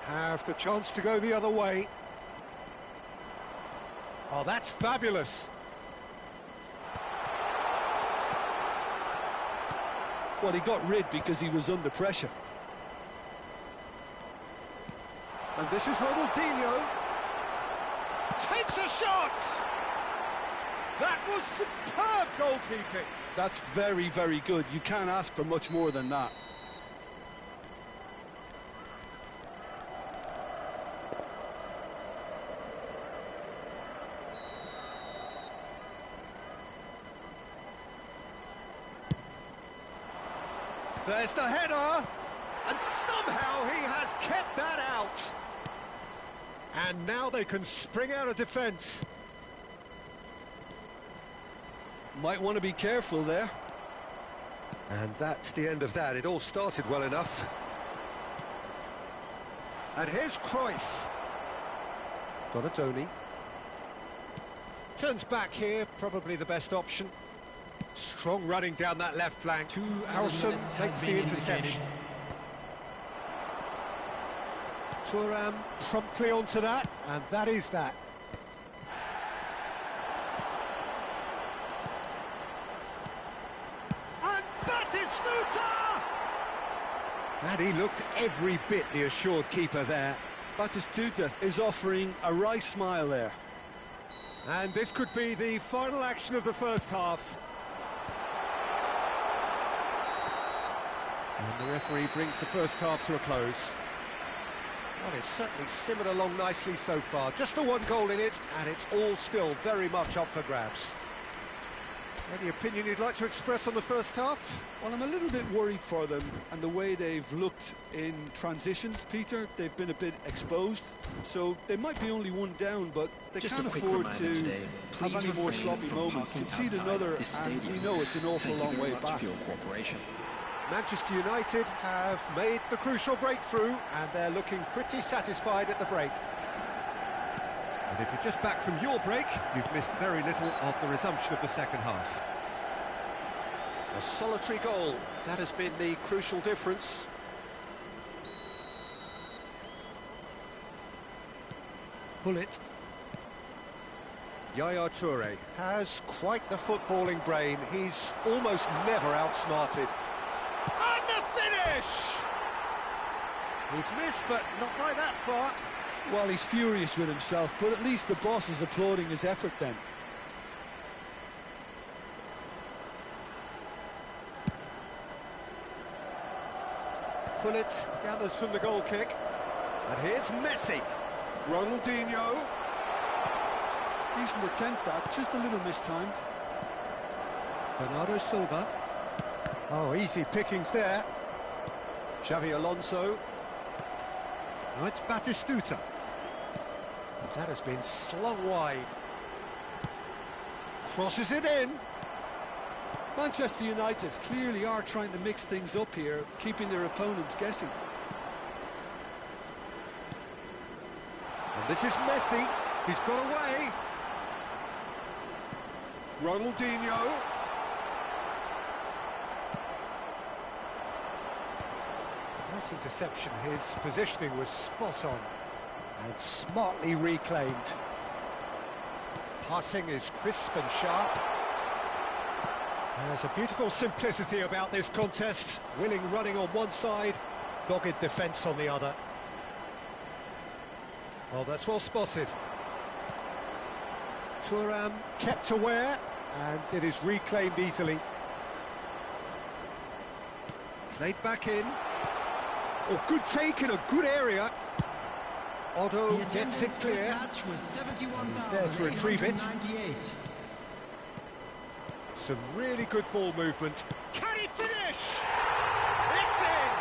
have the chance to go the other way. Oh, that's fabulous. Well, he got rid because he was under pressure. And this is Ronaldinho. Takes a shot! That was superb goalkeeping. That's very, very good. You can't ask for much more than that. There's the header, and somehow he has kept that out. And now they can spring out of defence. Might want to be careful there. And that's the end of that. It all started well enough. And here's Cruyff. Donatoni. Turns back here, probably the best option. Strong running down that left flank. Howson makes the interception. Thuram promptly onto that, and that is that. And Batistuta! And he looked every bit the assured keeper there. Batistuta is offering a wry smile there. And this could be the final action of the first half. And the referee brings the first half to a close. Well, it's certainly simmered along nicely so far. Just the one goal in it, and it's all still very much up for grabs. Any opinion you'd like to express on the first half? Well, I'm a little bit worried for them and the way they've looked in transitions, Peter. They've been a bit exposed, so they might be only one down, but they can't afford to have any more sloppy moments. Concede another, and we know it's an awful long way back. Manchester United have made the crucial breakthrough, and they're looking pretty satisfied at the break. And if you're just back from your break, you've missed very little of the resumption of the second half. A solitary goal, that has been the crucial difference. Bullet. Yaya Toure has quite the footballing brain. He's almost never outsmarted. And the finish! He's missed, but not by that far. Well, he's furious with himself, but at least the boss is applauding his effort then. Bullet gathers from the goal kick. And here's Messi. Ronaldinho. Decent attempt that, just a little mistimed. Bernardo Silva. Oh, easy pickings there. Xavi Alonso. Now it's Batistuta. That has been slung wide. Crosses it in. Manchester United clearly are trying to mix things up here, keeping their opponents guessing. And this is Messi. He's got away. Ronaldinho. Nice interception. His positioning was spot on and smartly reclaimed. Passing is crisp and sharp. There's a beautiful simplicity about this contest. Willing running on one side, dogged defence on the other. Oh, that's well spotted. Thuram kept aware, and it is reclaimed easily. Played back in. Oh, good take in a good area. Otto gets it clear. He's there to retrieve it. Some really good ball movement. Can he finish? It's in!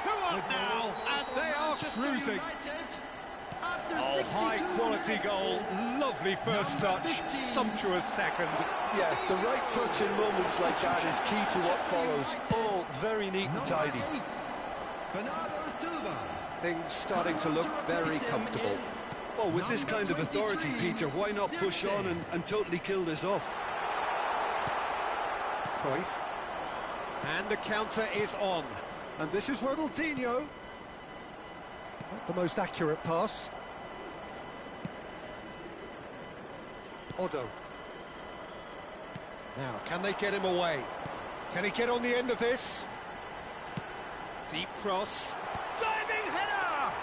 2 up now, and they are cruising. Oh, high-quality goal. Lovely first touch. Sumptuous second. Yeah, the right touch in moments like that is key to what follows. All very neat and tidy. Things starting to look very comfortable. Well, with this kind of authority, Peter, why not push on and totally kill this off? Cruyff. And the counter is on. And this is Ronaldinho. Not the most accurate pass. Odo. Now, can they get him away? Can he get on the end of this? Deep cross. Diving header!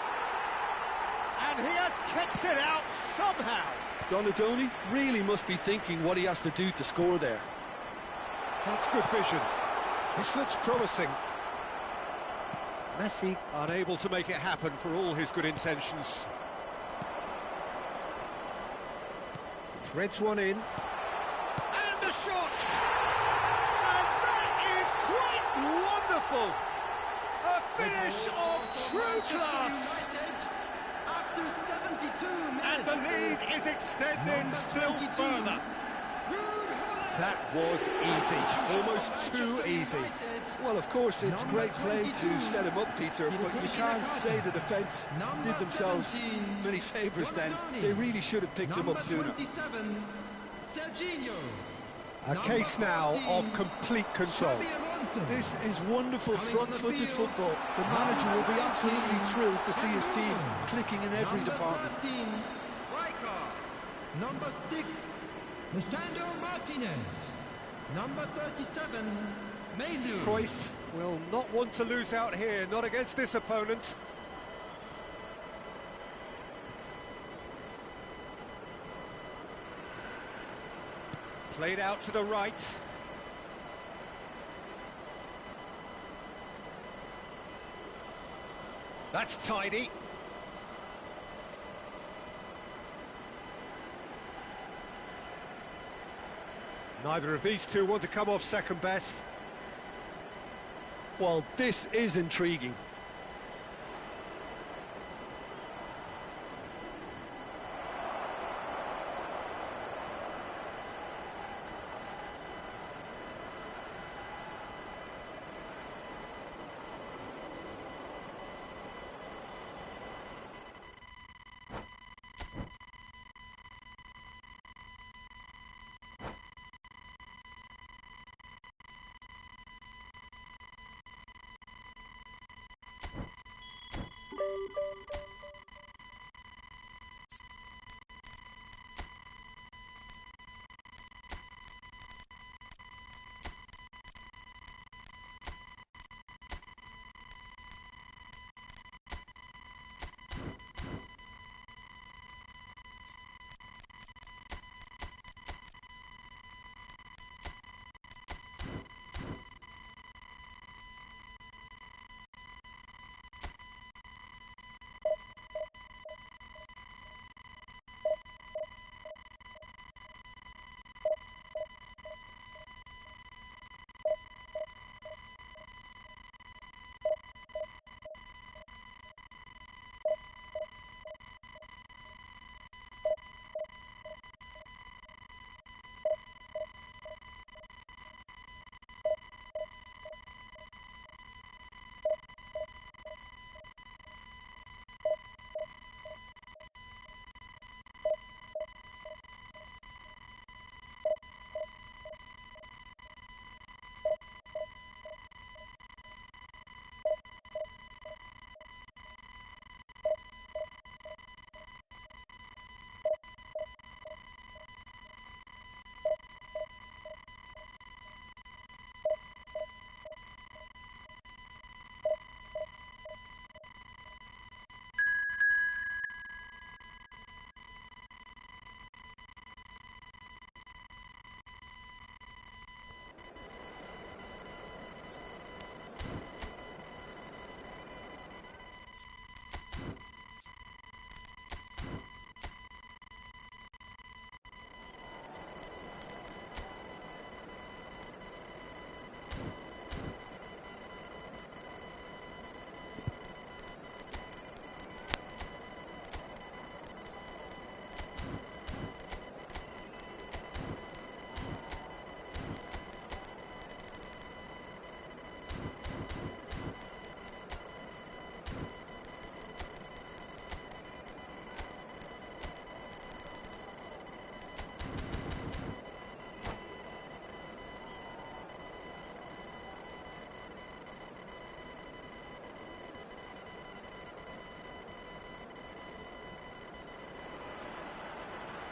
And he has kicked it out somehow. Donadoni really must be thinking what he has to do to score there. That's good vision. This looks promising. Messi unable to make it happen for all his good intentions. Threads one in. And the shot! And that is quite wonderful! A finish of true class! After 72 minutes, and the lead is extended still further. That was easy, almost too easy. Well, of course, it's great play to set him up, Peter, but you can't say the defence did themselves many favours then. They really should have picked him up sooner. A case now of complete control. This is wonderful front-footed football. The manager will be absolutely thrilled to see his team clicking in every department. Number 6, Lisandro Martinez. Number 37, Maidu. Cruyff will not want to lose out here, not against this opponent. Played out to the right. That's tidy. Neither of these two want to come off second best. Well, this is intriguing.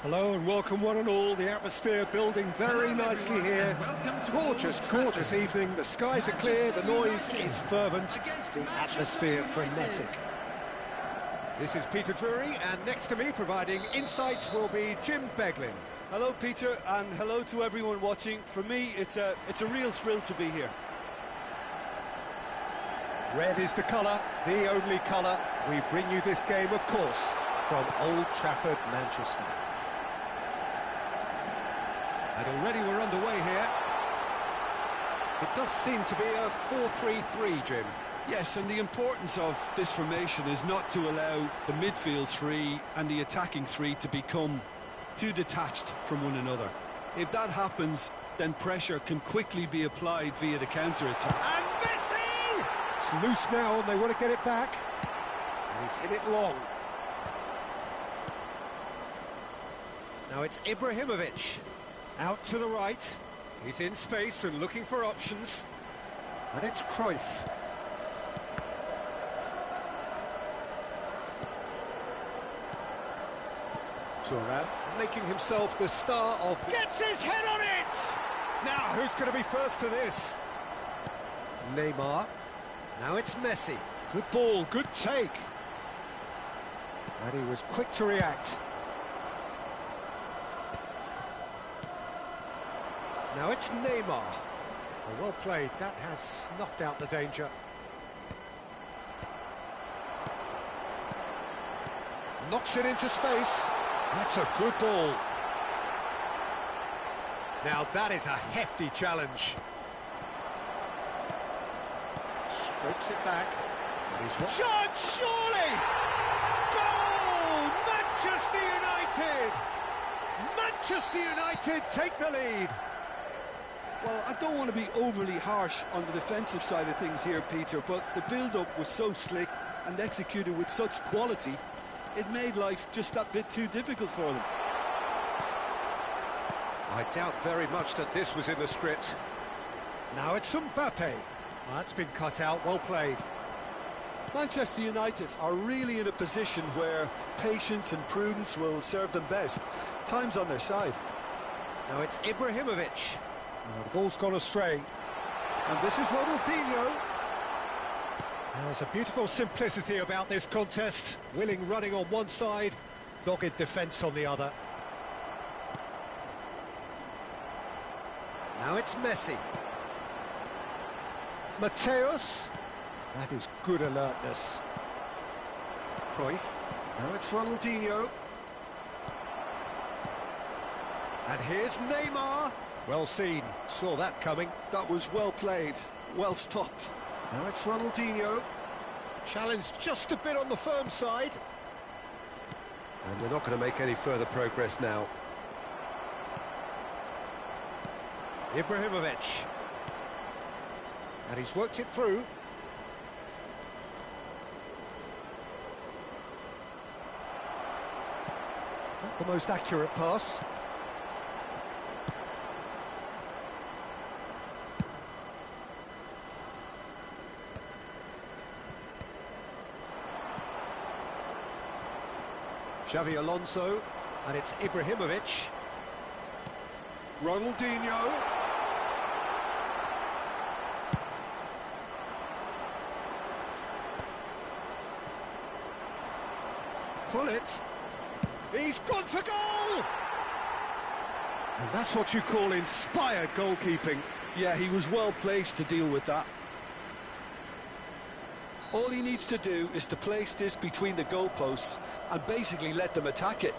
Hello and welcome one and all. The atmosphere building very nicely here. Gorgeous, gorgeous evening. The skies are clear, the noise is fervent, the atmosphere frenetic. This is Peter Drury, and next to me providing insights will be Jim Beglin. Hello, Peter, and hello to everyone watching. For me, it's a real thrill to be here. Red is the colour, the only colour. We bring you this game, of course, from Old Trafford, Manchester. And already we're underway here. It does seem to be a 4-3-3, Jim. Yes, and the importance of this formation is not to allow the midfield three and the attacking three to become too detached from one another. If that happens, then pressure can quickly be applied via the counter-attack. And Messi! It's loose now and they want to get it back. And he's hit it long. Now it's Ibrahimovic. Out to the right. He's in space and looking for options. And it's Cruyff. Thuram making himself the star of... Gets his head on it! Now, who's going to be first to this? Neymar. Now it's Messi. Good ball, good take. And he was quick to react. Now it's Neymar. Oh, well played. That has snuffed out the danger. Knocks it into space. That's a good ball. Now that is a hefty challenge. Strokes it back. Shot, surely! Goal! Manchester United! Manchester United take the lead. Well, I don't want to be overly harsh on the defensive side of things here, Peter, but the build-up was so slick and executed with such quality, it made life just that bit too difficult for them. I doubt very much that this was in the script. Now it's Mbappe. That's been cut out, well played. Manchester United are really in a position where patience and prudence will serve them best. Time's on their side. Now it's Ibrahimovic. The ball's gone astray. And this is Ronaldinho. There's a beautiful simplicity about this contest. Willing running on one side, dogged defence on the other. Now it's Messi. Mateus. That is good alertness. Cruyff. Now it's Ronaldinho. And here's Neymar. Well seen, saw that coming. That was well played, well stopped. Now it's Ronaldinho. Challenged just a bit on the firm side. And they're not going to make any further progress now. Ibrahimovic. And he's worked it through. Not the most accurate pass. Xavi Alonso, and it's Ibrahimovic. Ronaldinho. Pull it. He's gone for goal! And that's what you call inspired goalkeeping. Yeah, he was well placed to deal with that. All he needs to do is to place this between the goalposts and basically let them attack it.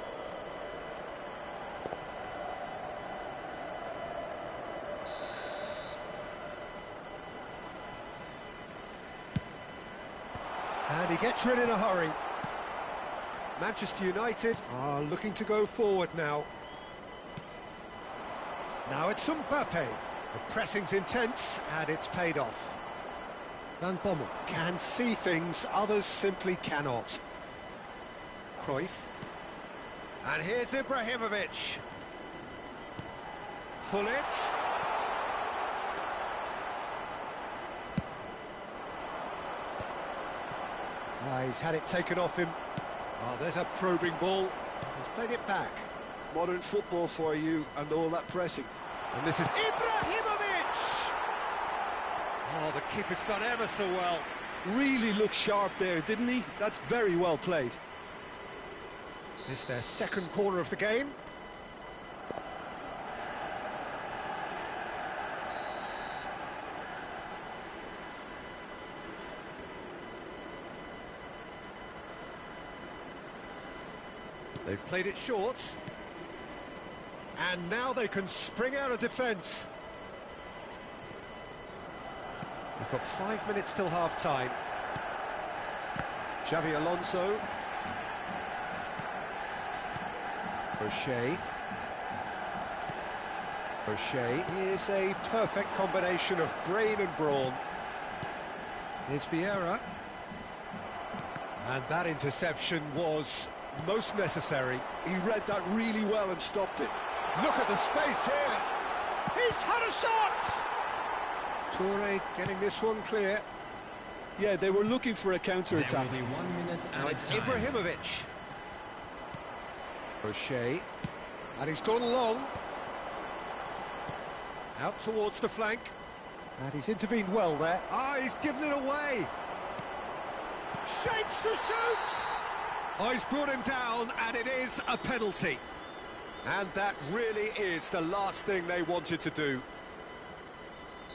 And he gets rid in a hurry. Manchester United are looking to go forward now. Now it's Mbappe. The pressing's intense and it's paid off. Van Bommel can see things others simply cannot. Cruyff. And here's Ibrahimovic. Pull it. He's had it taken off him. Oh, there's a probing ball. He's played it back. Modern football for you and all that pressing. And this is Ibrahimovic! Oh, the keeper's done ever so well. Really looked sharp there, didn't he? That's very well played. It's their second corner of the game. They've played it short. And now they can spring out of defence. We've got 5 minutes till half-time. Xavi Alonso. O'Shea. O'Shea. Here's a perfect combination of brain and brawn. Here's Vieira. And that interception was most necessary. He read that really well and stopped it. Look at the space here. He's had a shot! Toure getting this one clear. Yeah, they were looking for a counter-attack. There will be 1 minute Now at it's a time. Ibrahimovic. O'Shea. And he's gone long. Out towards the flank. And he's intervened well there. Ah, he's given it away. Shapes to shoot! Oh, he's brought him down, and it is a penalty. And that really is the last thing they wanted to do,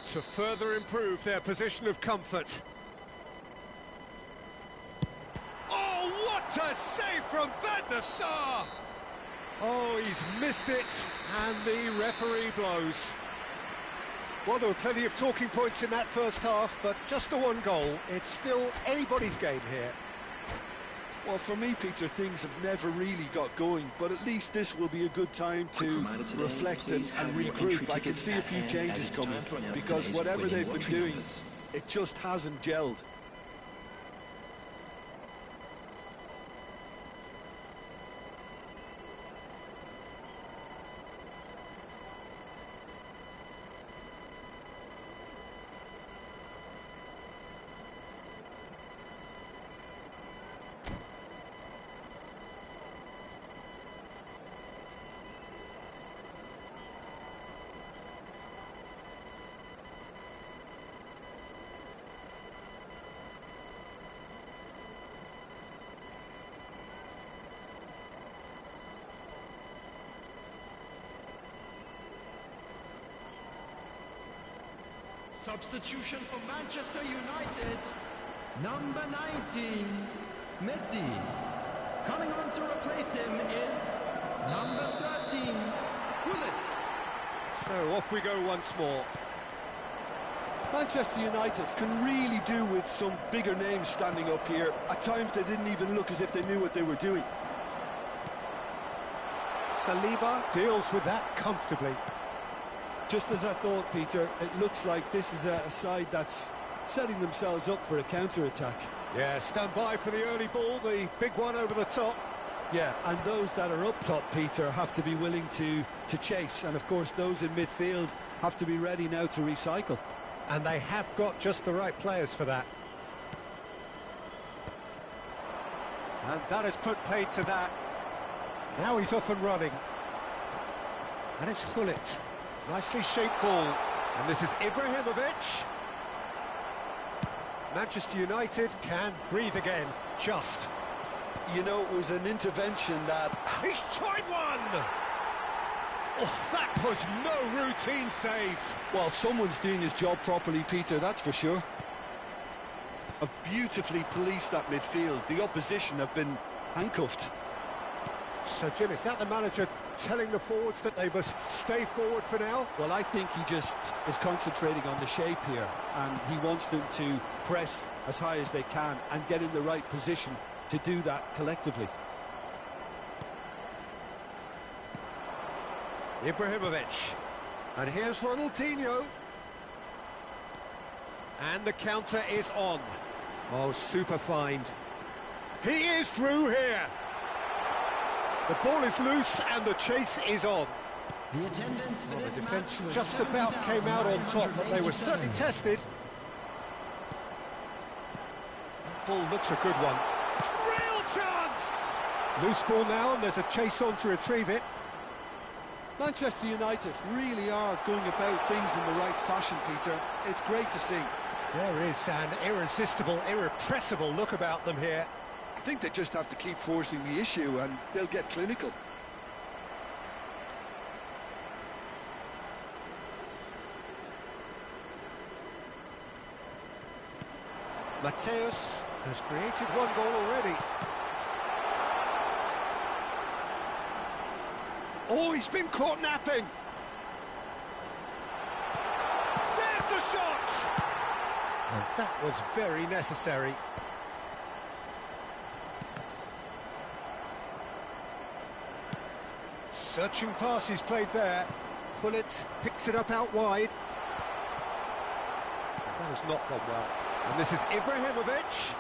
to further improve their position of comfort. Oh, what a save from Van der Sar! Oh, he's missed it, and the referee blows. Well, there were plenty of talking points in that first half, but just the one goal. It's still anybody's game here. Well, for me, Peter, things have never really got going, but at least this will be a good time to reflect and regroup. I can see a few changes coming, because whatever they've been doing, it just hasn't gelled. Substitution for Manchester United. Number 19, Messi. Coming on to replace him is number 13, Bullet. So off we go once more. Manchester United can really do with some bigger names standing up here. At times they didn't even look as if they knew what they were doing. Saliba deals with that comfortably. Just as I thought, Peter, it looks like this is a side that's setting themselves up for a counter-attack. Yeah, stand by for the early ball, the big one over the top. Yeah, and those that are up top, Peter, have to be willing to chase. And, of course, those in midfield have to be ready now to recycle. And they have got just the right players for that. And that has put paid to that. Now he's off and running. And it's Hullet. Nicely shaped ball. And this is Ibrahimovic. Manchester United can breathe again, just. You know, it was an intervention that... He's tried one! Oh, that was no routine save. Well, someone's doing his job properly, Peter, that's for sure. Have beautifully policed that midfield. The opposition have been handcuffed. So, Jim, is that the manager telling the forwards that they must stay forward for now? Well, I think he just is concentrating on the shape here, and he wants them to press as high as they can and get in the right position to do that collectively. Ibrahimovic. And here's Ronaldinho. And the counter is on. Oh, super find. He is through here. The ball is loose and the chase is on. The attendance for this The defence match was just about came out on top, but they were certainly 70,987. tested. Ball looks a good one. Real chance! Loose ball now, and there's a chase on to retrieve it. Manchester United really are going about things in the right fashion, Peter. It's great to see. There is an irresistible, irrepressible look about them here. I think they just have to keep forcing the issue and they'll get clinical. Mateus has created one goal already. Oh, he's been caught napping. There's the shot! And that was very necessary. Searching pass he's played there. Pullet picks it up out wide. That has not gone well. And this is Ibrahimovic.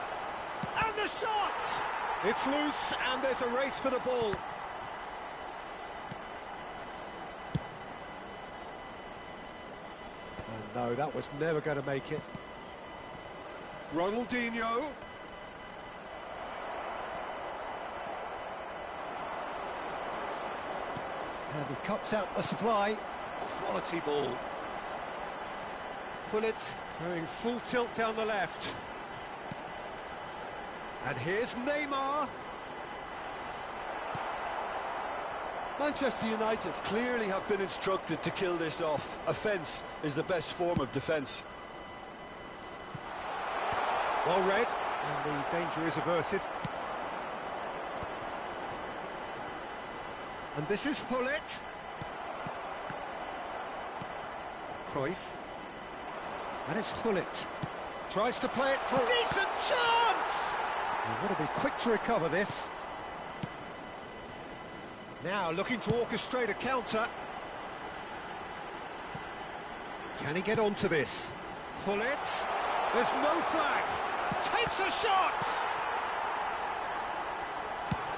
And the shot! It's loose and there's a race for the ball. And no, that was never going to make it. Ronaldinho. And he cuts out the supply. Quality ball. Pullet going full tilt down the left. And here's Neymar. Manchester United clearly have been instructed to kill this off. Offence is the best form of defence. Well read, and the danger is averted. And this is Pullet. Cruyff. And it's Hullet. Tries to play it through. Decent chance! You've got to be quick to recover this. Now looking to orchestrate a counter. Can he get onto this? Hullet. There's no flag. Takes a shot!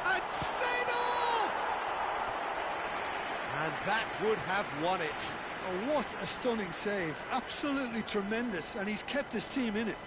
And Zeno! And that would have won it. Oh, what a stunning save. Absolutely tremendous, and he's kept his team in it.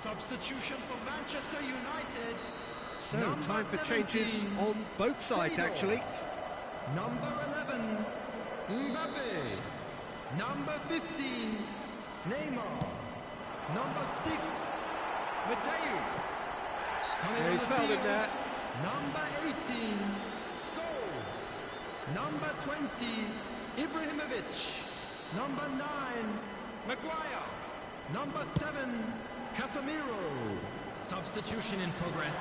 Substitution for Manchester United. So, time for changes on both sides, actually. Number 11, Mbappe. Number 15, Neymar. Number 6, Mateus. Yeah, he's fouled him there. Number 18, Scholes. Number 20, Ibrahimovic. Number 9, Maguire. Number 7, Casemiro. Substitution in progress.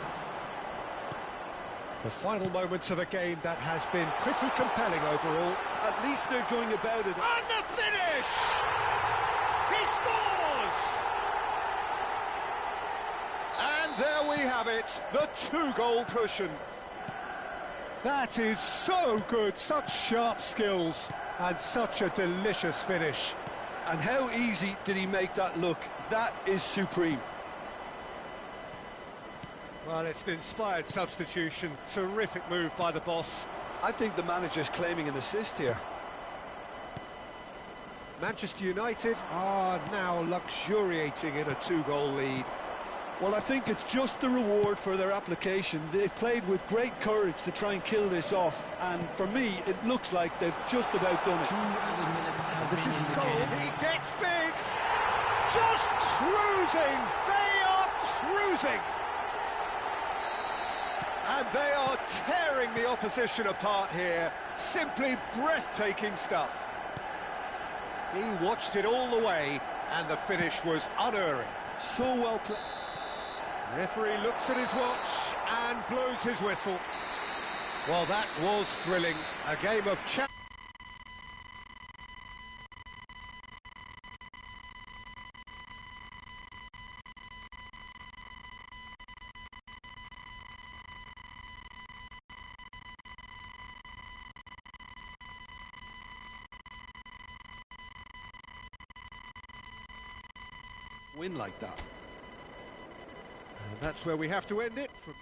The final moments of a game that has been pretty compelling overall. At least they're going about it. And the finish! He scores! And there we have it, the 2-goal cushion. That is so good, such sharp skills, and such a delicious finish. And how easy did he make that look? That is supreme. Well, it's an inspired substitution. Terrific move by the boss. I think the manager's claiming an assist here. Manchester United are now luxuriating in a 2-goal lead. Well, I think it's just the reward for their application. They've played with great courage to try and kill this off, and for me, it looks like they've just about done it. 2 added minutes has This been is Skull. indicated. He gets big. Just cruising. They are cruising. And they are tearing the opposition apart here. Simply breathtaking stuff. He watched it all the way, and the finish was unerring. So well played. Referee looks at his watch and blows his whistle. Well, that was thrilling. A game of chat. Win like that. And that's where we have to end it. From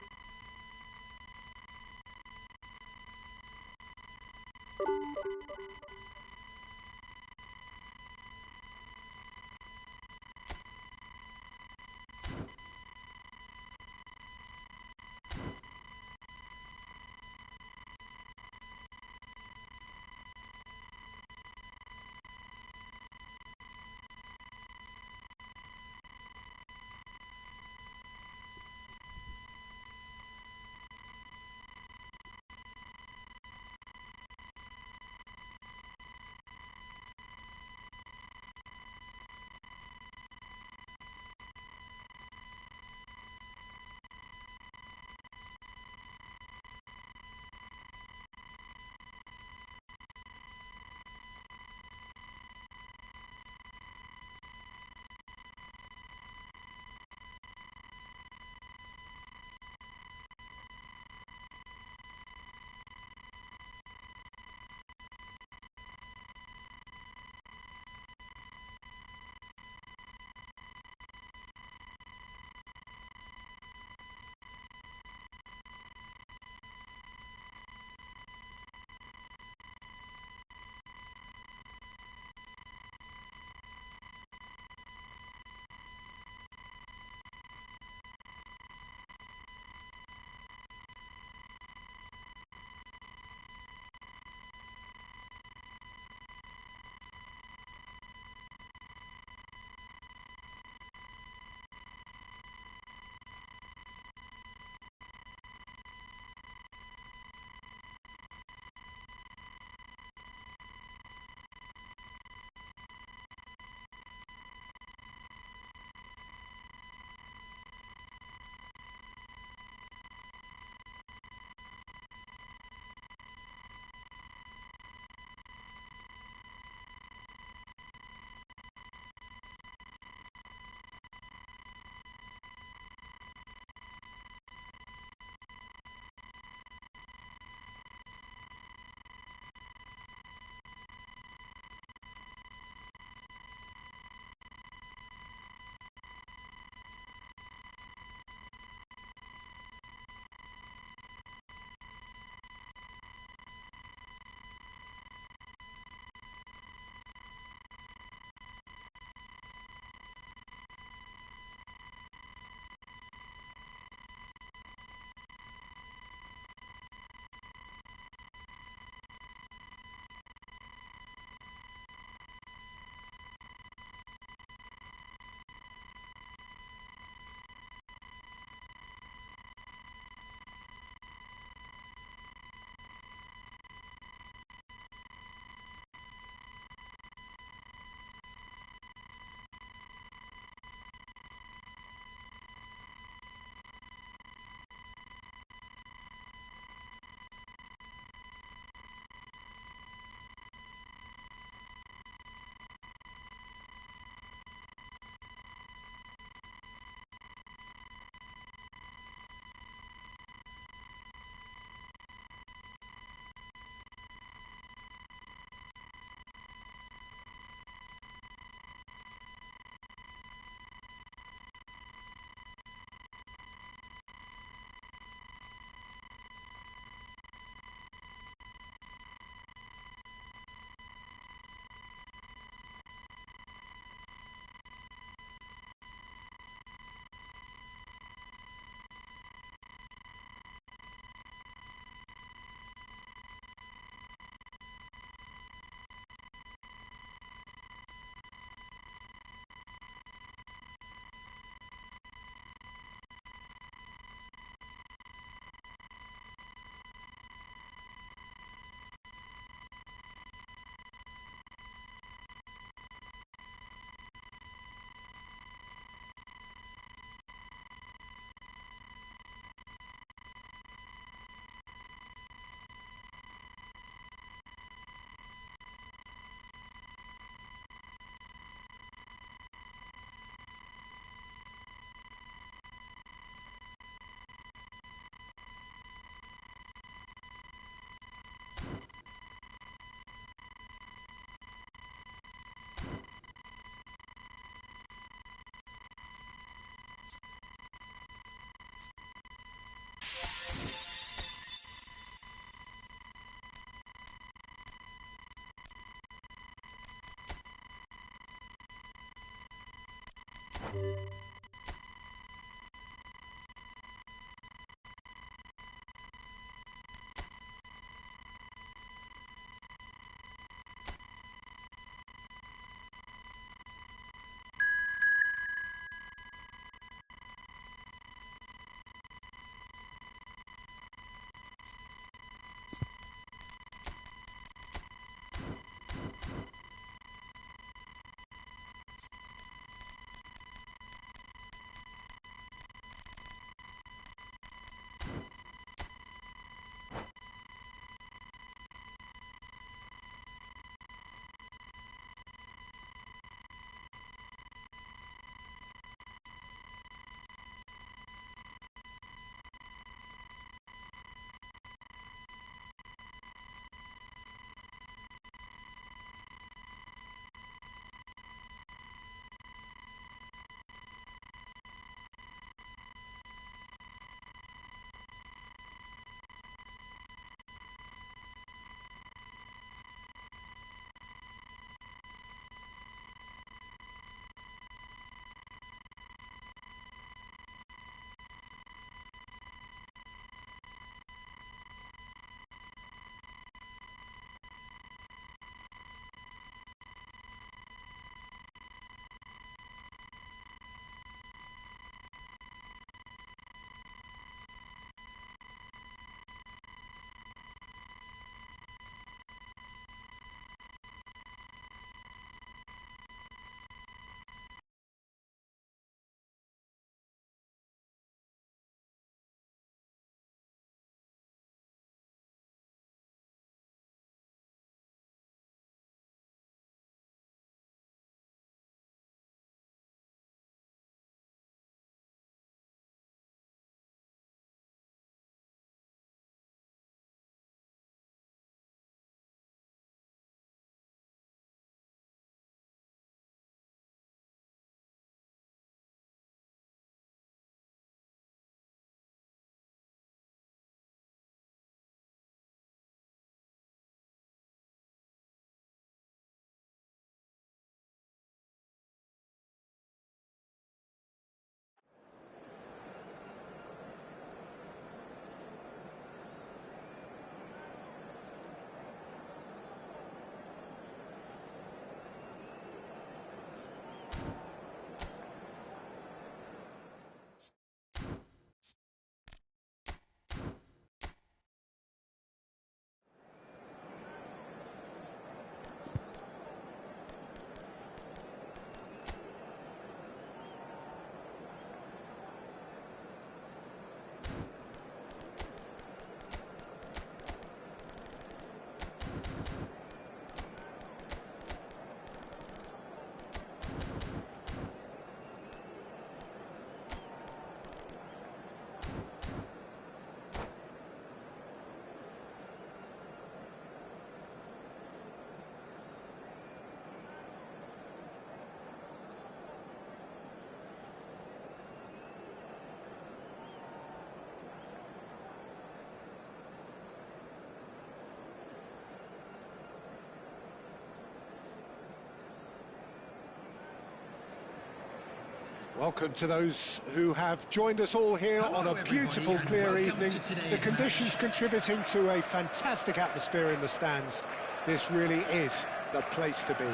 Welcome to those who have joined us all here on a beautiful, clear evening. The conditions contributing to a fantastic atmosphere in the stands. This really is the place to be.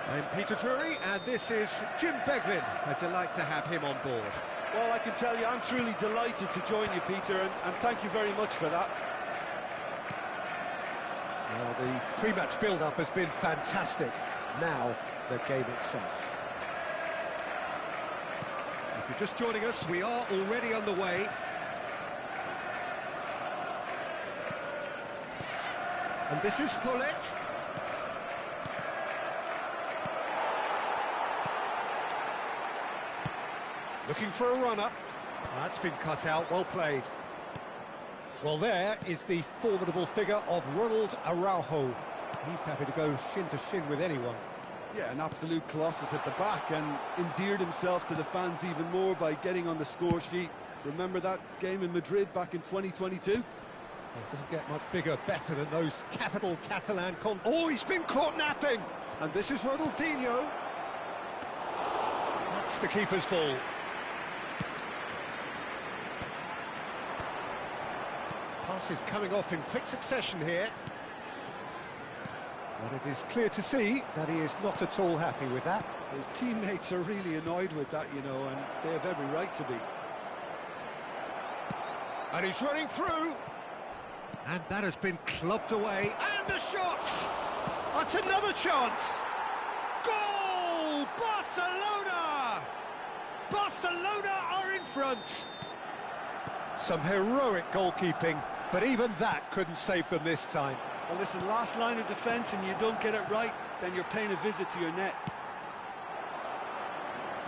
I'm Peter Drury, and this is Jim Beglin. A delight to have him on board. Well, I can tell you, I'm truly delighted to join you, Peter, and thank you very much for that. Well, the pre-match build-up has been fantastic. Now, the game itself. If you're just joining us, we are already underway. And this is Hullet. Looking for a run-up. That's been cut out, well played. Well, there is the formidable figure of Ronald Araujo. He's happy to go shin to shin with anyone. Yeah, an absolute colossus at the back, and endeared himself to the fans even more by getting on the score sheet. Remember that game in Madrid back in 2022? It doesn't get much bigger, better than those capital Catalan Oh, he's been caught napping! And this is Ronaldinho. That's the keeper's ball. Pass is coming off in quick succession here. But it is clear to see that he is not at all happy with that. His teammates are really annoyed with that, you know, and they have every right to be. And he's running through. And that has been clubbed away. And a shot! That's another chance! Goal! Barcelona! Barcelona are in front! Some heroic goalkeeping, but even that couldn't save them this time. Well, listen, last line of defence and you don't get it right, then you're paying a visit to your net.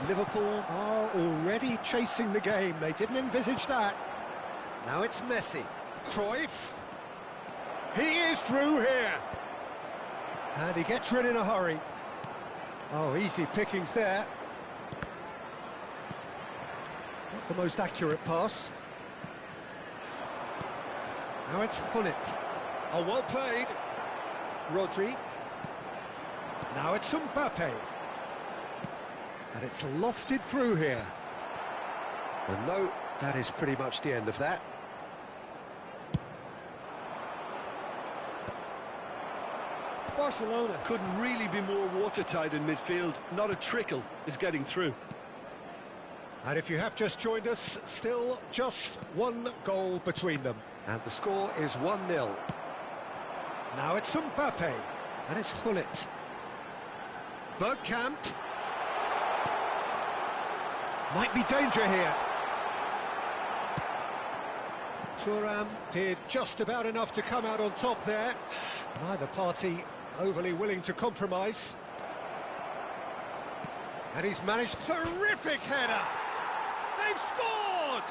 Liverpool are already chasing the game. They didn't envisage that. Now it's Messi. Cruyff. He is through here. And he gets rid in a hurry. Oh, easy pickings there. Not the most accurate pass. Now it's Hullet. Oh, well played. Rodri. Now it's Mbappe. And it's lofted through here. And no, that is pretty much the end of that. Barcelona couldn't really be more watertight in midfield. Not a trickle is getting through. And if you have just joined us, still just one goal between them. And the score is 1-0. Now it's Mbappe, and it's Hullet. Bergkamp. Might be danger here. Thuram did just about enough to come out on top there. Neither party overly willing to compromise. And he's managed terrific header. They've scored!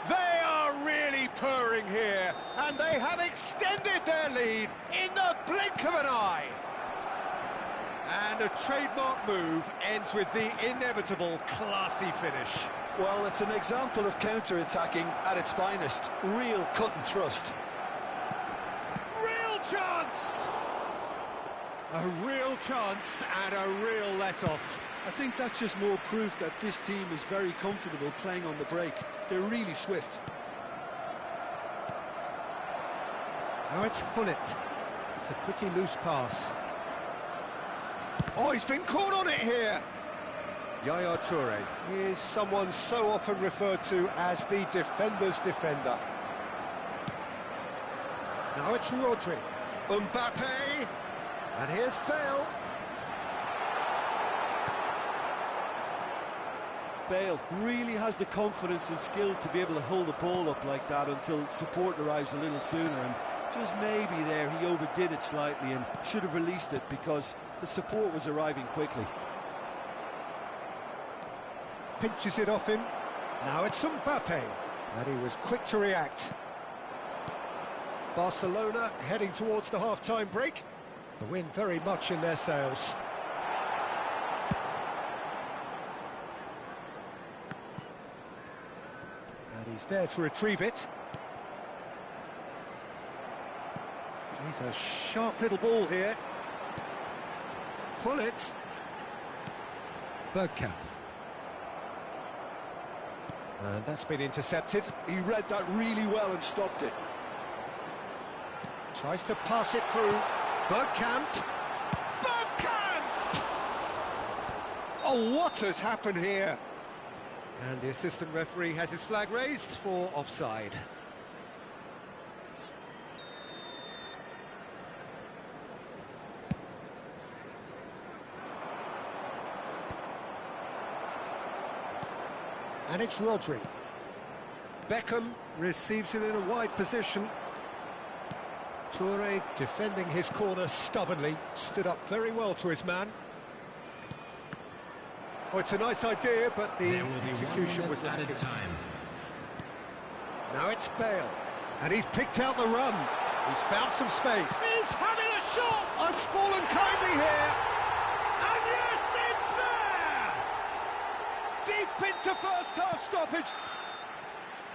They are really purring here, and they have extended their lead in the blink of an eye. And a trademark move ends with the inevitable classy finish. Well, it's an example of counter-attacking at its finest. Real cut and thrust. Real chance! A real chance and a real let-off. I think that's just more proof that this team is very comfortable playing on the break. They're really swift. Now it's Hullet. It's a pretty loose pass. Oh, he's been caught on it here. Yaya Toure is someone so often referred to as the defender's defender. Now it's Rodri. Mbappe. And here's Bale. Bale really has the confidence and skill to be able to hold the ball up like that until support arrives a little sooner, and just maybe there he overdid it slightly and should have released it because the support was arriving quickly. Pinches it off him. Now it's Mbappe, and he was quick to react. Barcelona heading towards the half-time break. The win very much in their sails. And he's there to retrieve it. He's a sharp little ball here. Pull it. Bergkamp. And that's been intercepted. He read that really well and stopped it. Tries to pass it through. Bergkamp. Bergkamp! Oh, what has happened here? And the assistant referee has his flag raised for offside. And it's Rodri. Beckham receives it in a wide position. Toure defending his corner stubbornly, stood up very well to his man. Oh, it's a nice idea, but the execution was lacking. Now it's Bale, and he's picked out the run. He's found some space. He's having a shot! It's fallen kindly here. And yes, it's there! Deep into first half stoppage.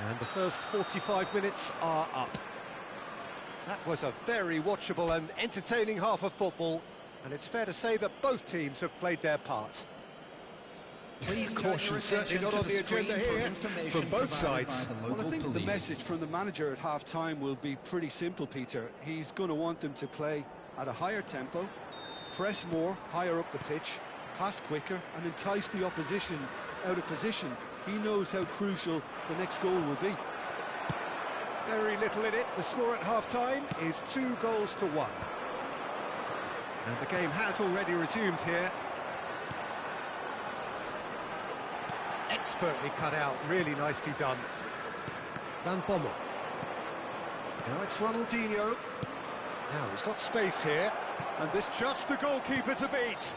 And the first 45 minutes are up. That was a very watchable and entertaining half of football, and it's fair to say that both teams have played their part. Caution certainly not on the agenda here from both sides. Well, I think the message from the manager at half-time will be pretty simple, Peter. He's going to want them to play at a higher tempo, press more, higher up the pitch, pass quicker, and entice the opposition out of position. He knows how crucial the next goal will be. Very little in it. The score at half-time is 2-1. And the game has already resumed here. Expertly cut out, really nicely done. Van Bommel. Now it's Ronaldinho. Now he's got space here. And this just the goalkeeper to beat.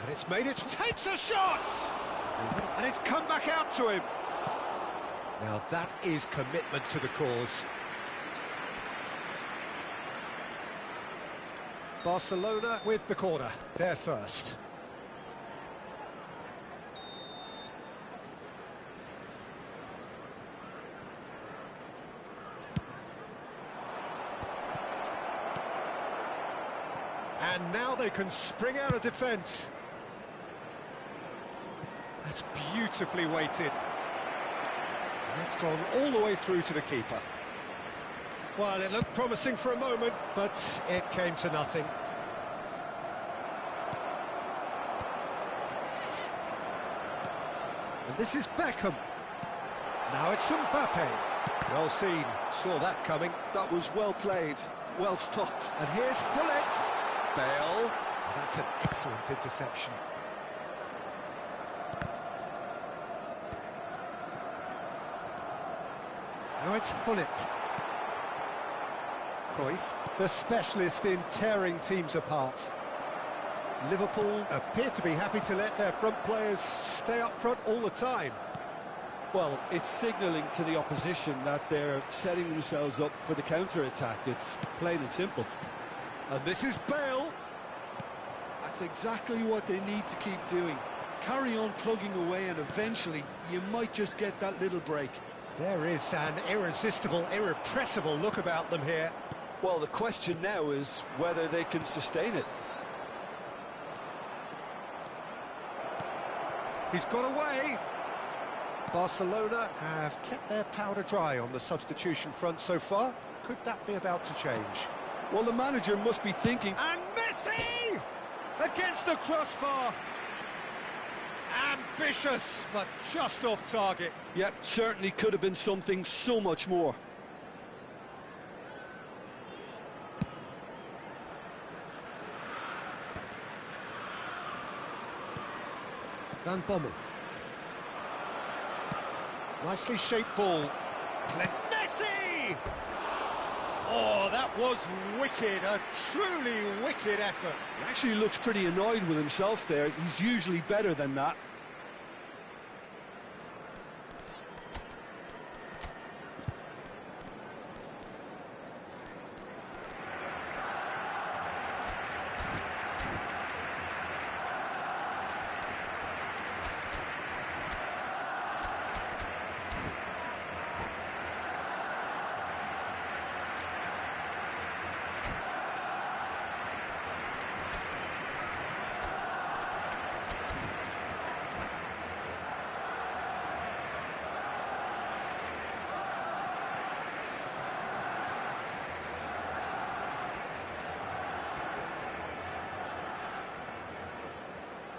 And it's made it, takes a shot! And it's come back out to him. Now that is commitment to the cause. Barcelona with the corner, they're first. And now they can spring out of defence. That's beautifully weighted. It's gone all the way through to the keeper. Well, it looked promising for a moment, but it came to nothing. And this is Beckham. Now it's Mbappe. Well seen, saw that coming. That was well played, well stopped. And here's Hullet. Bale. That's an excellent interception. Now it's Hullet. Cruyff, the specialist in tearing teams apart. Liverpool appear to be happy to let their front players stay up front all the time. Well, it's signalling to the opposition that they're setting themselves up for the counter-attack. It's plain and simple. And this is Bale. That's exactly what they need to keep doing. Carry on plugging away, and eventually you might just get that little break. There is an irresistible, irrepressible look about them here. Well, the question now is whether they can sustain it. He's got away. Barcelona have kept their powder dry on the substitution front so far. Could that be about to change? Well, the manager must be thinking... And Messi! Against the crossbar. Ambitious, but just off target. Yep, certainly could have been something so much more. Van Bommel. Nicely shaped ball. Messi! Oh, that was wicked, a truly wicked effort. He actually looks pretty annoyed with himself there. He's usually better than that.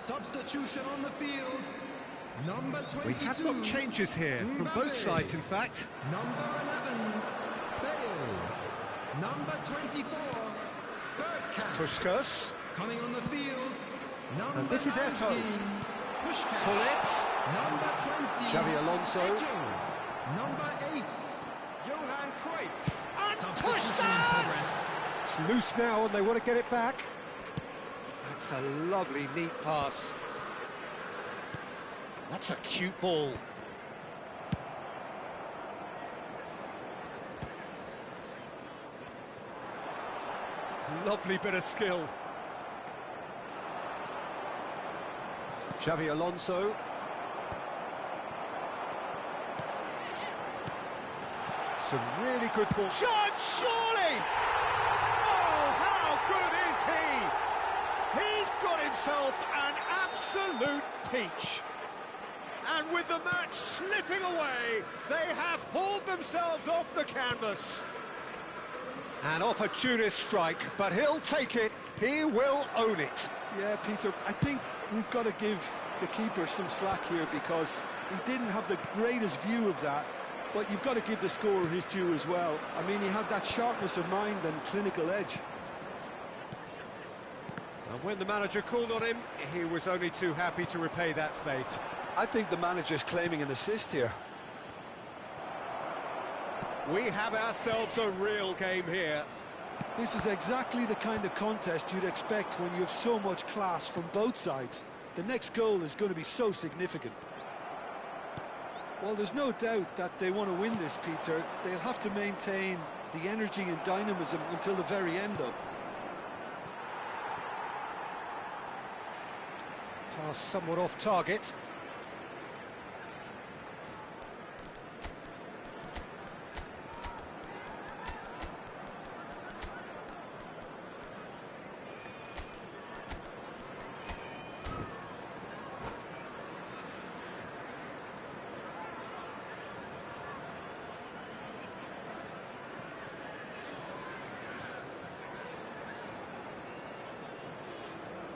Substitution on the field. Number 22. We have got changes here from both sides, in fact. Number 11, Bale. Number 24, Bergkamp. Puskás. Coming on the field. Number And this is 19, Eto'o. Puskás. Pull it. Number 20, Xavi Alonso. Eto'o. Number 8, Johan Cruyff. And Substitution in Puskás! progress. It's loose now and they want to get it back. That's a lovely, neat pass. That's a cute ball. Lovely bit of skill. Xavi Alonso. Some really good ball. Shot, surely! Oh, how good is he? He's got himself an absolute peach. And with the match slipping away, they have hauled themselves off the canvas. An opportunist strike, but he'll take it. He will own it. Yeah, Peter, I think we've got to give the keeper some slack here because he didn't have the greatest view of that, but you've got to give the scorer his due as well. I mean, he had that sharpness of mind and clinical edge. And when the manager called on him, he was only too happy to repay that faith. I think the manager's claiming an assist here. We have ourselves a real game here. This is exactly the kind of contest you'd expect when you have so much class from both sides. The next goal is going to be so significant. Well, there's no doubt that they want to win this, Peter. They'll have to maintain the energy and dynamism until the very end, though. Pass somewhat off target.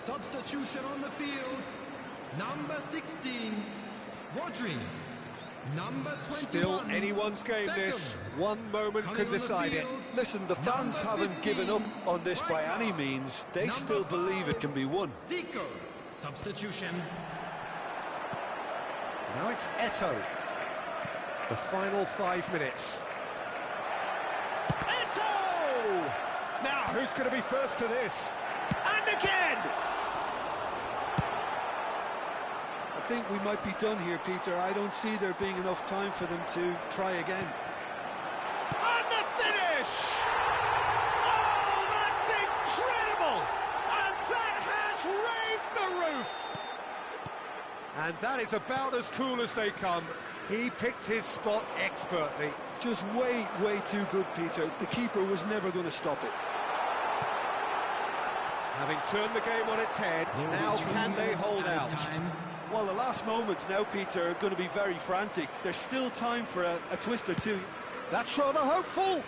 Substitution on the field. Number 16, Rodri. Number 21, Still anyone's game, Beckham. this. One moment Coming could on the decide it. field, Listen, the fans number haven't 15, given up on this by any Rijkaard. means. They Number still believe it 5, can be won. Zico. Substitution. Now it's Eto'o. The final 5 minutes. Eto'o! Now, who's going to be first to this? And again! I think we might be done here, Peter. I don't see there being enough time for them to try again. And the finish! Oh, that's incredible! And that has raised the roof! And that is about as cool as they come. He picked his spot expertly. Just way too good, Peter. The keeper was never going to stop it. Having turned the game on its head, now can they hold out? Well, the last moments now, Peter, are going to be very frantic. There's still time for a twist or two. That's rather hopeful.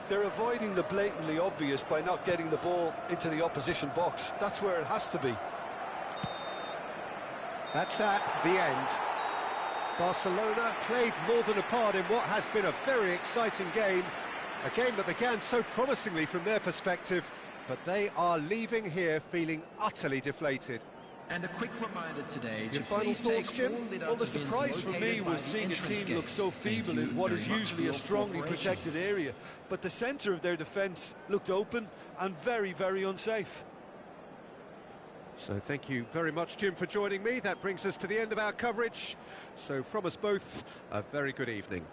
They're avoiding the blatantly obvious by not getting the ball into the opposition box. That's where it has to be. That's at the end. Barcelona played more than a part in what has been a very exciting game. A game that began so promisingly from their perspective, but they are leaving here feeling utterly deflated. And a quick reminder today. Your final thoughts, Jim? Well, the surprise for me was seeing a team look so feeble in what is usually a strongly protected area. But the centre of their defence looked open and very unsafe. So thank you very much, Jim, for joining me. That brings us to the end of our coverage. So from us both, a very good evening.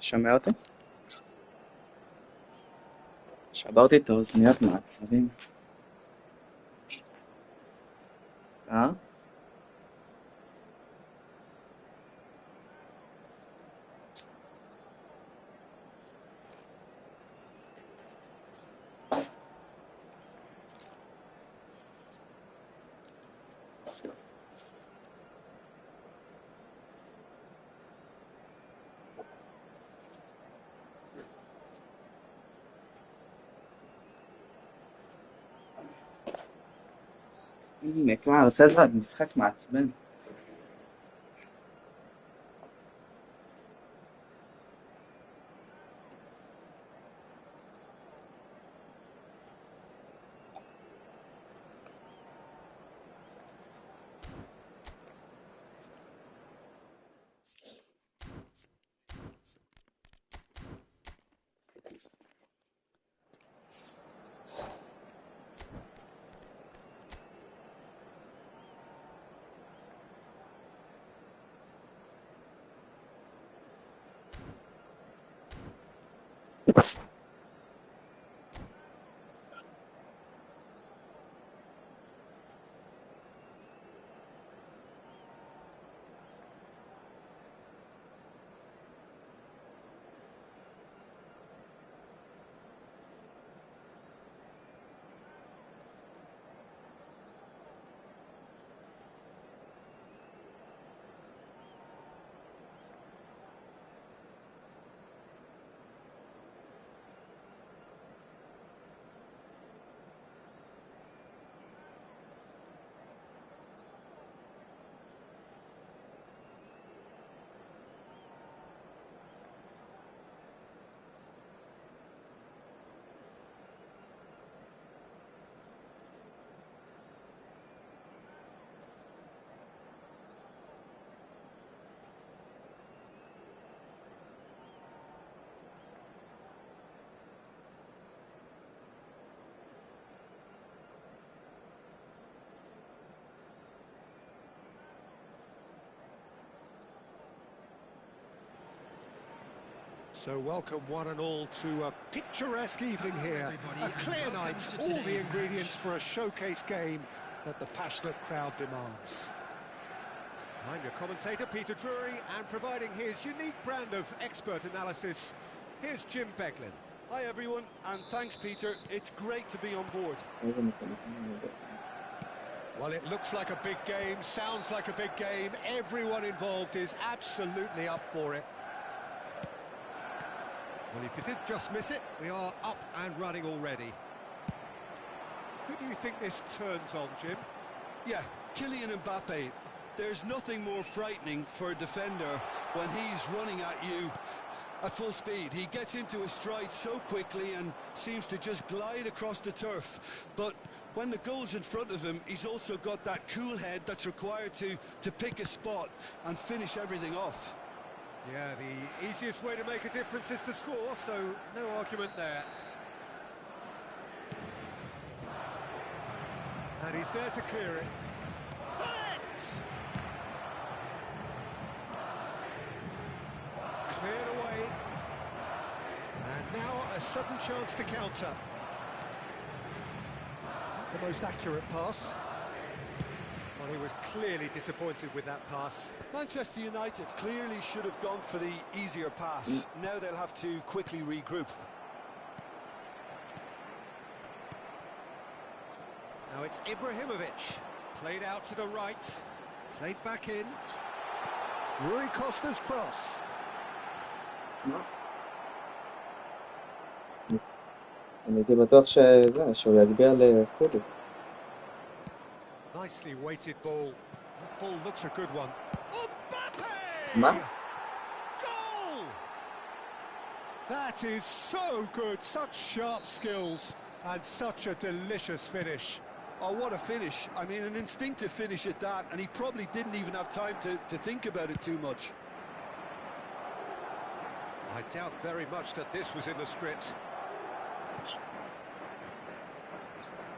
שומע אותי? שברתי את האוזניות מעצבים. הנה, כבר עושה זה משחק מעצבן. So welcome one and all to a picturesque evening here. A clear night, all the ingredients for a showcase game that the passionate crowd demands. I'm your commentator, Peter Drury, and providing his unique brand of expert analysis, here's Jim Beglin. Hi everyone, and thanks Peter. It's great to be on board. Well, it looks like a big game, sounds like a big game. Everyone involved is absolutely up for it. Well, if you did just miss it, we are up and running already. Who do you think this turns on, Jim? Yeah, Kylian Mbappe. There's nothing more frightening for a defender when he's running at you at full speed. He gets into a stride so quickly and seems to just glide across the turf. But when the goal's in front of him, he's also got that cool head that's required to pick a spot and finish everything off. Yeah, the easiest way to make a difference is to score, so no argument there. And he's there to clear it. Cleared away. And now a sudden chance to counter. The most accurate pass. Well, he was clearly disappointed with that pass. Manchester United clearly should have gone for the easier pass. Now they'll have to quickly regroup. Now it's Ibrahimovic. Played out to the right. Played back in. Rui Costa's cross. אני הייתי בטוח שהוא יגביה לחודש. Nicely weighted ball. That ball looks a good one. Mbappe! מה? Goal! That is so good. Such sharp skills and such a delicious finish. Oh, what a finish. I mean, an instinctive finish at that, and he probably didn't even have time to think about it too much. I doubt very much that this was in the script.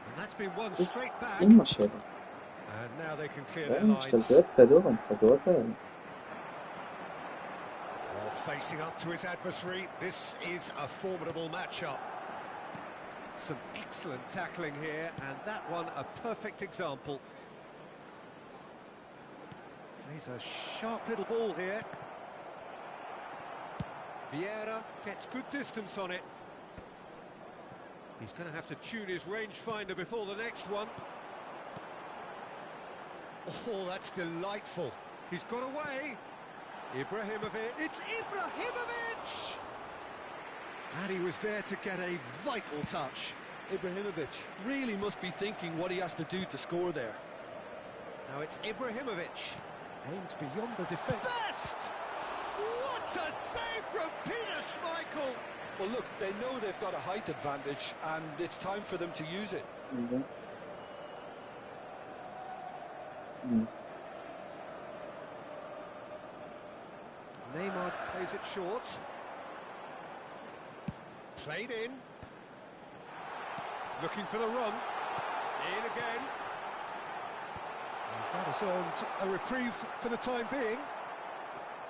And that's been one straight back. And now they can clear their lines. השתלטויות כדור, המפגרות האלה. facing up to his adversary. This is a formidable matchup. Some excellent tackling here, and that one a perfect example. He's a sharp little ball here. Vieira gets good distance on it. He's going to have to tune his rangefinder before the next one. Oh, that's delightful. He's got away. Ibrahimovic. It's Ibrahimovic! And he was there to get a vital touch. Ibrahimovic really must be thinking what he has to do to score there. Now it's Ibrahimovic. Aimed beyond the defence. Best! What a save from Peter Schmeichel! Well, look, they know they've got a height advantage, and it's time for them to use it. Neymar plays it short. Played in. Looking for the run. In again. And that is earned a reprieve for the time being.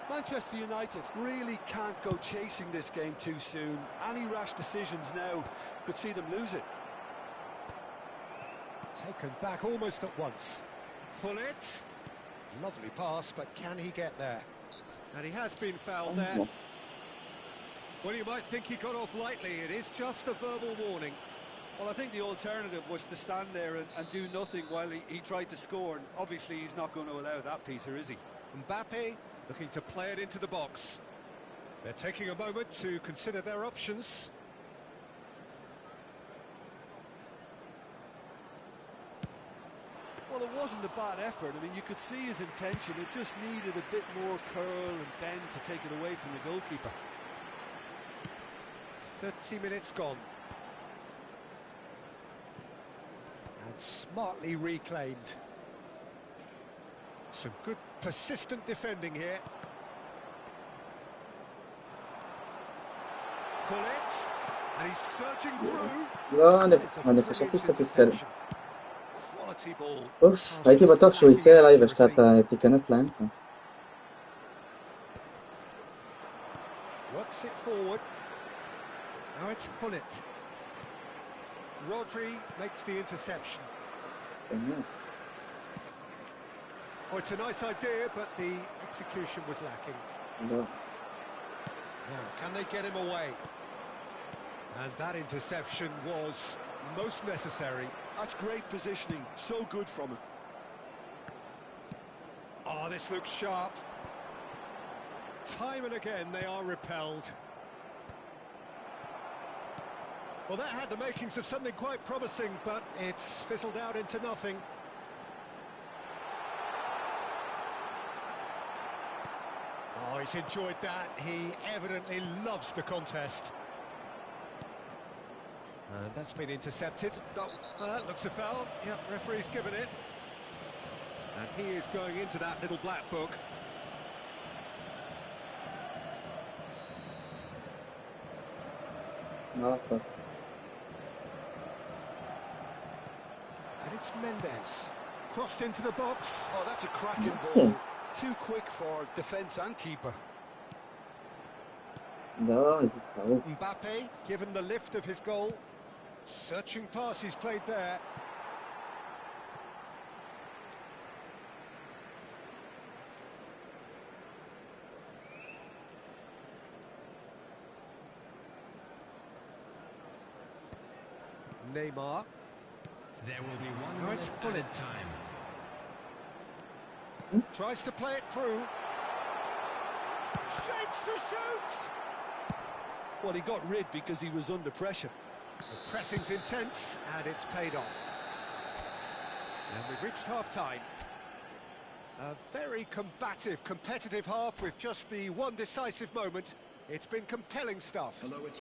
Manchester United really can't go chasing this game too soon. Any rash decisions now could see them lose it. Taken back almost at once. Pull it. Lovely pass, but can he get there? And he has been fouled there. Well, you might think he got off lightly. It is just a verbal warning. Well, I think the alternative was to stand there and do nothing while he tried to score. And obviously, he's not going to allow that, Peter, is he? Mbappe looking to play it into the box. They're taking a moment to consider their options. Well, it wasn't a bad effort. I mean, you could see his intention. It just needed a bit more curl and bend to take it away from the goalkeeper. 30 minutes gone. And smartly reclaimed. Some good persistent defending here. Pull it. And he's surging through. לא, אני חשבתי שאתה תפסל. Quality ball. אוף, הייתי בטוח שהוא יצא אליי ושאתה תיכנס לאמצע. Works it forward. Now it's Hullet. Rodri makes the interception. באמת. Oh, it's a nice idea, but the execution was lacking. לא. Now, can they get him away? And that interception was most necessary. That's great positioning. So good from him. Oh, this looks sharp. Time and again, they are repelled. Well, that had the makings of something quite promising, but it's fizzled out into nothing. Oh, he's enjoyed that. He evidently loves the contest. And that's been intercepted. Oh, that looks a foul. Yep, referee's given it. And he is going into that little black book. מה לעשות? And it's Mendes. Crossed into the box. Oh, that's a cracking Yes. ball. Too quick for defence and keeper. לא, זה טעות. Mbappe, given the lift of his goal. Searching pass he's played there. Neymar. There will be one Now it's minute Hullet. added time. Tries to play it through. Shapes to shoot! Well, he got rid because he was under pressure. The pressing's intense, and it's paid off. And we've reached half-time. A very combative, competitive half with just the one decisive moment. It's been compelling stuff.